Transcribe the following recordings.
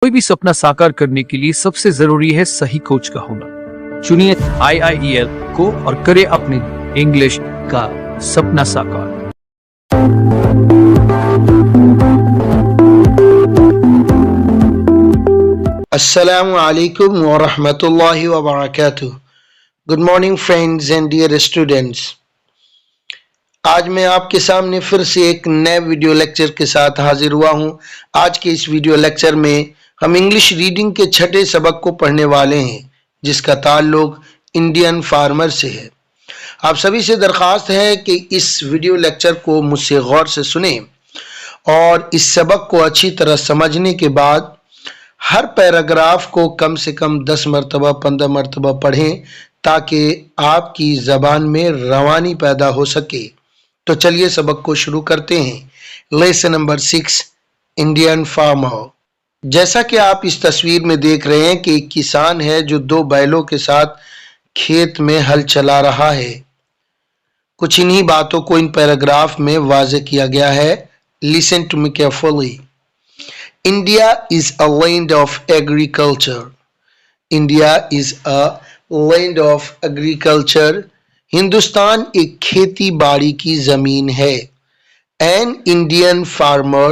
कोई भी सपना साकार करने के लिए सबसे जरूरी है सही कोच का होना। चुनिए IIEL को और करें अपने इंग्लिश का सपना साकार। Assalamu alaikum wa rahmatullahi wa barakatuh. Good morning friends and dear students. आज मैं आपके सामने फिर से एक नए वीडियो लेक्चर के साथ हाजिर हुआ हूं। आज के इस वीडियो लेक्चर में हम इंग्लिश रीडिंग के छठे सबक को पढ़ने वाले हैं, जिसका ताल्लुक इंडियन फार्मर से है। आप सभी से दरख्वास्त है कि इस वीडियो लेक्चर को मुझसे गौर से सुने और इस सबक को अच्छी तरह समझने के बाद हर पैराग्राफ को कम से कम 10 मरतबा 15 मरतबा पढ़ें, ताकि आपकी ज़बान में रवानी पैदा हो सके। तो चलिए सबक को शुरू करते हैं। Lesson number 6, Indian farmer. जैसा कि आप इस तस्वीर में देख रहे हैं कि एक किसान है जो 2 बैलों के साथ खेत में हल चला रहा है। कुछ इन्हीं बातों को इन पैराग्राफ में वाज़ेह किया गया है। Listen to me carefully. India is a land of agriculture. India is a land of agriculture. Hindustan एक खेती बाड़ी की जमीन है। An Indian farmer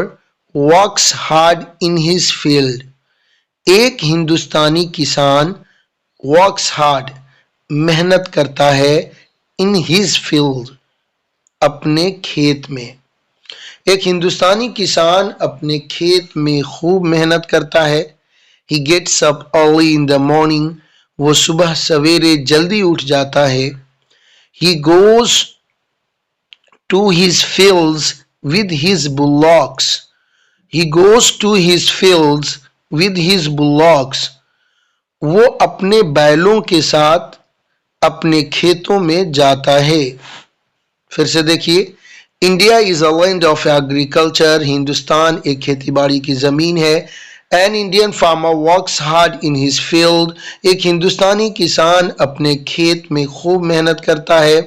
works hard in his field. एक हिंदुस्तानी किसान works hard मेहनत करता है in his field अपने खेत में। एक हिंदुस्तानी किसान अपने खेत में खूब मेहनत करता है। He gets up early in the morning. वो सुबह सवेरे जल्दी उठ जाता है। He goes to his fields with his bullocks. He goes to his fields with his bullocks. वो अपने बैलों के साथ अपने खेतों में जाता है। फिर से देखिए, India is a land of agriculture. Hindustan एक खेती बाड़ी की जमीन है। An Indian farmer works hard in his field. एक हिंदुस्तानी किसान अपने खेत में खूब मेहनत करता है।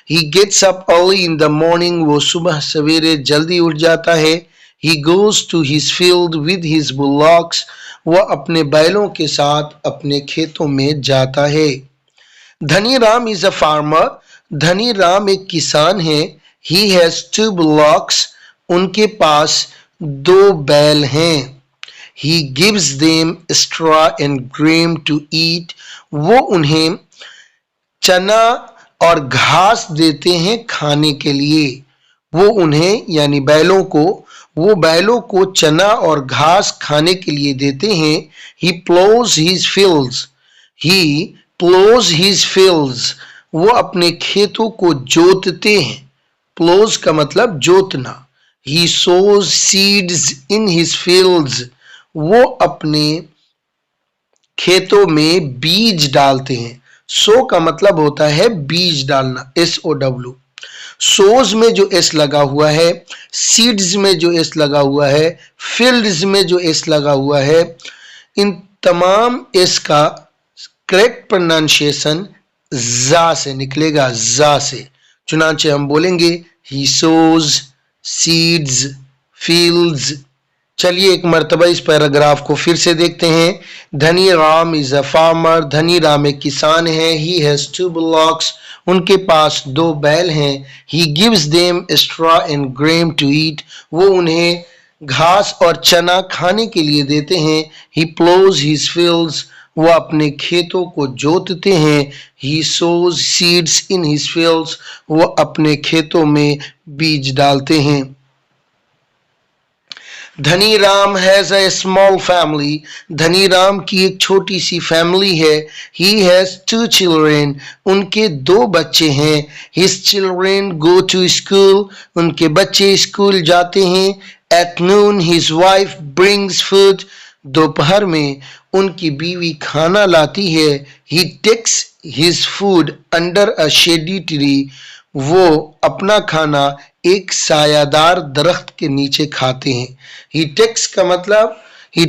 He gets up early in the morning. वो सुबह सवेरे जल्दी उठ जाता है। He goes to his field with his bullocks. वह अपने बैलों के साथ अपने खेतों में जाता है। Dhani Ram is a farmer. Dhani Ram एक किसान है। He has 2 bullocks. उनके पास 2 बैल हैं। He gives them straw and grain to eat. वो उन्हें चना और घास देते हैं खाने के लिए। वो उन्हें यानी बैलों को चना और घास खाने के लिए देते हैं। He plows his fields. He plows his fields. वो अपने खेतों को जोतते हैं। प्लोज का मतलब जोतना। He sows seeds in his fields. वो अपने खेतों में बीज डालते हैं। सो का मतलब होता है बीज डालना, SOW। सोज में जो S लगा हुआ है, सीड्स में जो S लगा हुआ है, फील्ड्स में जो S लगा हुआ है, इन तमाम S का करेक्ट प्रोनाउंसिएशन जा से निकलेगा, जा से। चुनांचे हम बोलेंगे he sows seeds fields। चलिए एक मर्तबा इस पैराग्राफ को फिर से देखते हैं। Dhani Ram is a farmer. Dhani Ram एक किसान है। he has 2 bullocks. उनके पास 2 बैल हैं। he gives them straw and grain to eat. वो उन्हें घास और चना खाने के लिए देते हैं। he plows his fields. वो अपने खेतों को जोतते हैं। He sows seeds in his fields. वो अपने खेतों में बीज डालते हैं। Dhani Ram has a small family. Dhani Ram की एक छोटी सी फैमिली है। He has 2 children. उनके 2 बच्चे हैं। His children go to school. उनके बच्चे स्कूल जाते हैं। At noon his wife brings food. दोपहर में उनकी बीवी खाना लाती है। He takes his food under a shady tree. वो अपना खाना एक सायादार दरख्त के नीचे खाते हैं। He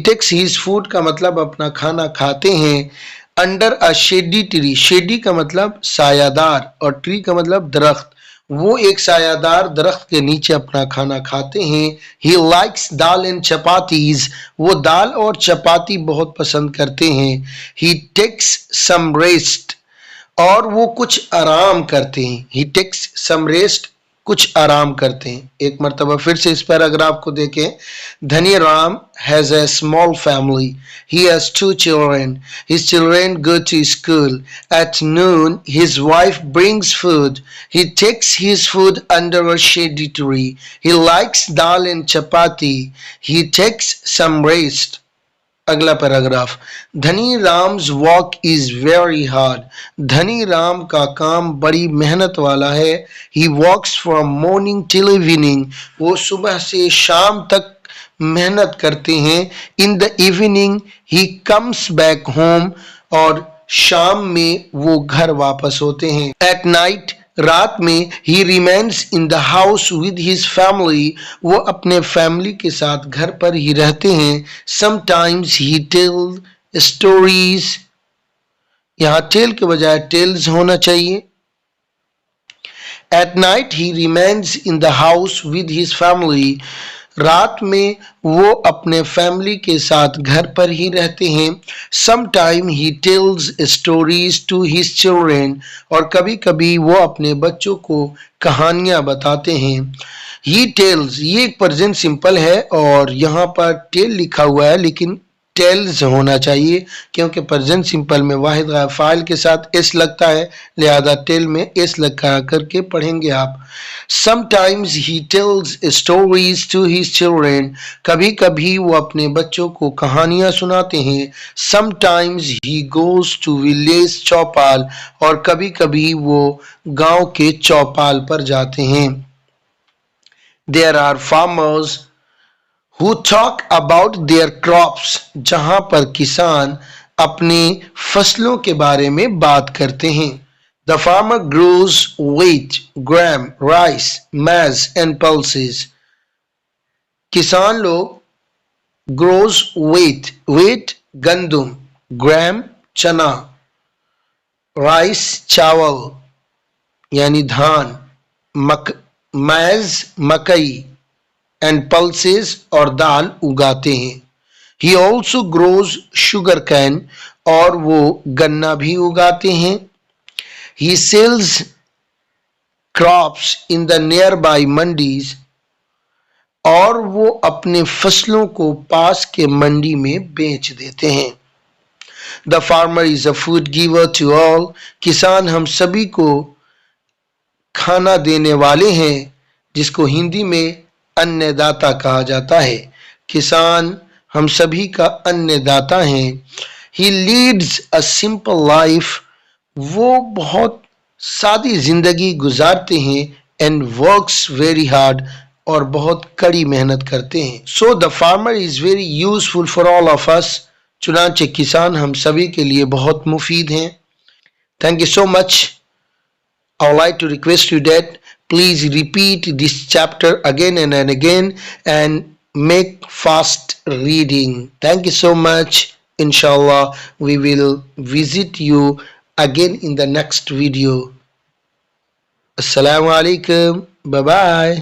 takes his food का मतलब अपना खाना खाते हैं। Under a shady tree. shady का मतलब सायादार और tree का मतलब दरख्त। वो एक सायादार दरख्त के नीचे अपना खाना खाते हैं। He likes dal and chapatis, वो दाल और चपाती बहुत पसंद करते हैं। He takes some rest, और वो कुछ आराम करते हैं। He takes some rest, कुछ आराम करते हैं। एक मरतबा फिर से इस पैराग्राफ को देखें। Dhani Ram has a small family. He has 2 children. His children go to school. At noon, his wife brings food. He takes his food under a shady tree. He likes dal and chapati. He takes some rest. अगला paragraph. धनी Ram's walk is very hard, Dhani Ram का काम बड़ी मेहनत वाला है। ही वॉक्स from morning till evening, वो सुबह से शाम तक मेहनत करते हैं। In the evening he comes back home, और शाम में वो घर वापस होते हैं। एट नाइट, रात में, ही remains in the house with his family, वो अपने फैमिली के साथ घर पर ही रहते हैं। समटाइम्स ही टेल स्टोरीज, यहां टेल के बजाय टेल्स होना चाहिए। At night he remains in the house with his family, रात में वो अपने फैमिली के साथ घर पर ही रहते हैं। Sometime he tells stories to his children, और कभी कभी वो अपने बच्चों को कहानियां बताते हैं। ही टेल्स, ये एक प्रेजेंट सिंपल है और यहाँ पर टेल लिखा हुआ है, लेकिन टेल्स होना चाहिए क्योंकि प्रेजेंट सिंपल में वाहिद गायब फाइल के साथ एस लगता है, लिहाजा टेल में एस लगा करके पढ़ेंगे आप। Sometimes he tells stories to his children, कभी कभी वो अपने बच्चों को कहानियां सुनाते हैं। Sometimes he goes to village chaupal, और कभी कभी वो गांव के चौपाल पर जाते हैं। There are farmers who talk about their crops, जहां पर किसान अपनी फसलों के बारे में बात करते हैं। The farmer grows wheat, gram, rice, maize and pulses. किसान लोग grows wheat, wheat गंदुम, gram चना, rice चावल यानी धान, maize मकई, एंड पल्सेस और दाल उगाते हैं। He also grows sugar cane, और वो गन्ना भी उगाते हैं। He sells crops in the nearby mandis, और वो अपने फसलों को पास के मंडी में बेच देते हैं। The farmer is a food giver to all, किसान हम सभी को खाना देने वाले हैं, जिसको हिंदी में अन्नदाता कहा जाता है। किसान हम सभी का अन्नदाता हैं। ही लीड्स अ सिंपल लाइफ, वो बहुत सादी जिंदगी गुजारते हैं। एंड वर्क्स वेरी हार्ड, और बहुत कड़ी मेहनत करते हैं। So the farmer is very useful for all of us, चुनांचे किसान हम सभी के लिए बहुत मुफीद हैं। Thank you so much. I would like to request you that please repeat this chapter again and again and make fast reading. Thank you so much. Inshallah, we will visit you again in the next video. Assalamu alaikum. Bye bye.